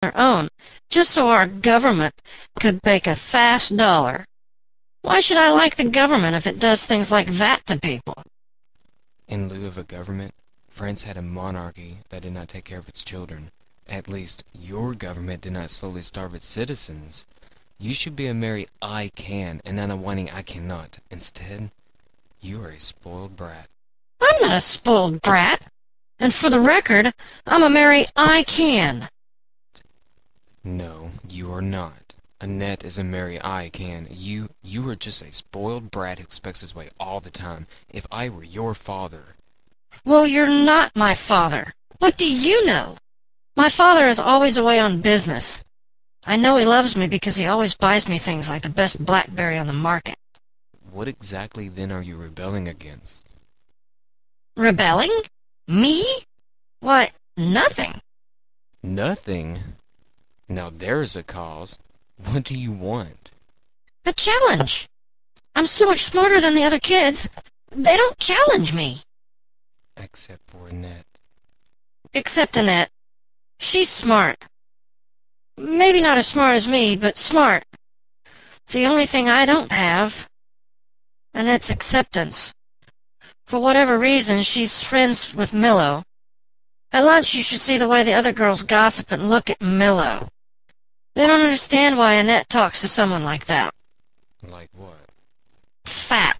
their own, just so our government could make a fast dollar. Why should I like the government if it does things like that to people? In lieu of a government, France had a monarchy that did not take care of its children. At least, your government did not slowly starve its citizens. You should be a merry I can and not a whining I cannot. Instead, you are a spoiled brat. I'm not a spoiled brat. And for the record, I'm a merry I can. No, you are not. Annette is a merry I can. You are just a spoiled brat who expects his way all the time. If I were your father... Well, you're not my father. What do you know? My father is always away on business. I know he loves me because he always buys me things like the best BlackBerry on the market. What exactly then are you rebelling against? Rebelling? Me? Why, nothing. Nothing? Now there's a cause. What do you want? A challenge. I'm so much smarter than the other kids. They don't challenge me. Except for Annette. Except Annette. She's smart. Maybe not as smart as me, but smart. The only thing I don't have, Annette's acceptance. For whatever reason, she's friends with Milo. At lunch, you should see the way the other girls gossip and look at Milo. They don't understand why Annette talks to someone like that. Like what? Fat.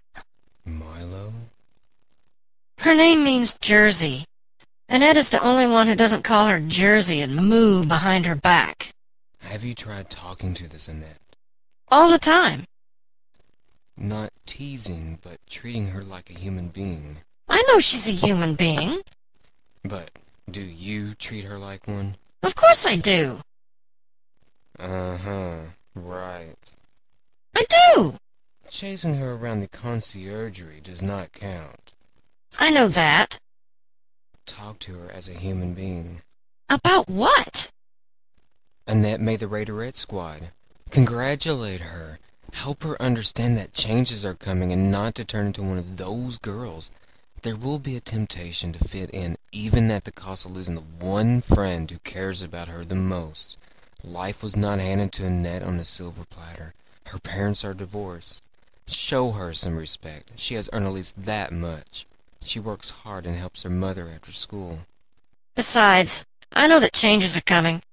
Milo? Her name means Jersey. Annette is the only one who doesn't call her Jersey and moo behind her back. Have you tried talking to this Annette? All the time. Not teasing, but treating her like a human being. I know she's a human being. But do you treat her like one? Of course I do. Uh-huh, right. I do. Chasing her around the conciergerie does not count. I know that. Talk to her as a human being. About what? Annette made the Raiderette squad. Congratulate her. Help her understand that changes are coming and not to turn into one of those girls. There will be a temptation to fit in, even at the cost of losing the one friend who cares about her the most. Life was not handed to Annette on a silver platter. Her parents are divorced. Show her some respect. She has earned at least that much. She works hard and helps her mother after school. Besides, I know that changes are coming.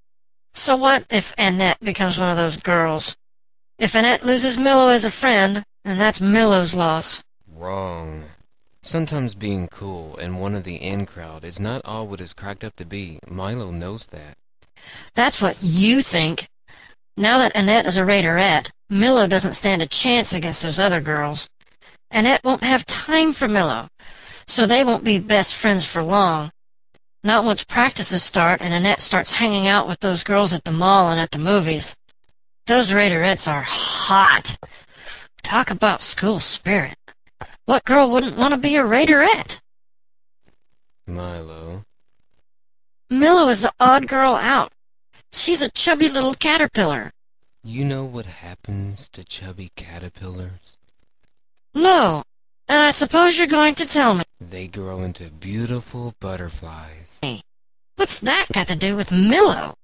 So what if Annette becomes one of those girls? If Annette loses Milo as a friend, then that's Milo's loss. Wrong. Sometimes being cool and one of the in crowd is not all what it's cracked up to be. Milo knows that. That's what you think. Now that Annette is a Raiderette, Milo doesn't stand a chance against those other girls. Annette won't have time for Milo, so they won't be best friends for long. Not once practices start and Annette starts hanging out with those girls at the mall and at the movies. Those Raiderettes are hot. Talk about school spirit. What girl wouldn't want to be a Raiderette? Milo. Milo is the odd girl out. She's a chubby little caterpillar. You know what happens to chubby caterpillars? No, and I suppose you're going to tell me. They grow into beautiful butterflies. What's that got to do with Milo?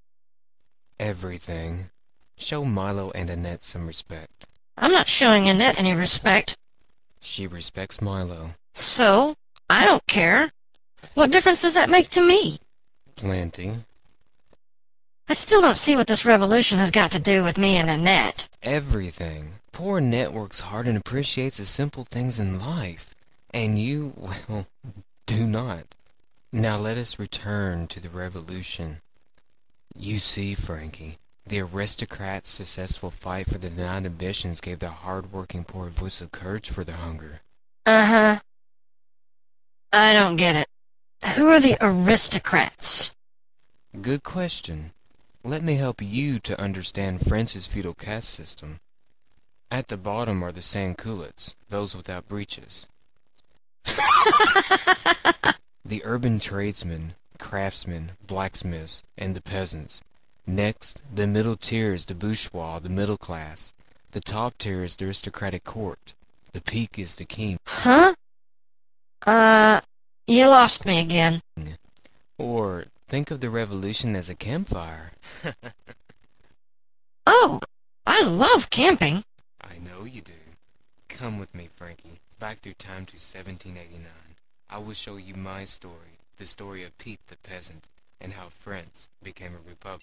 Everything. Show Milo and Annette some respect. I'm not showing Annette any respect. She respects Milo. So, I don't care. What difference does that make to me? Plenty. I still don't see what this revolution has got to do with me and Annette. Everything. Poor Annette works hard and appreciates the simple things in life. And you, well, do not. Now let us return to the revolution. You see, Frankie, the aristocrats' successful fight for the denied ambitions gave the hard-working poor a voice of courage for their hunger. Uh-huh. I don't get it. Who are the aristocrats? Good question. Let me help you to understand France's feudal caste system. At the bottom are the sans-culottes, those without breeches. The urban tradesmen, craftsmen, blacksmiths, and the peasants. Next, the middle tier is the bourgeois, the middle class. The top tier is the aristocratic court. The peak is the king. Huh? You lost me again. Or Think of the revolution as a campfire. Oh, I love camping. I know you do. Come with me, Frankie, back through time to 1789. I will show you my story, the story of Pete the peasant, and how France became a republic.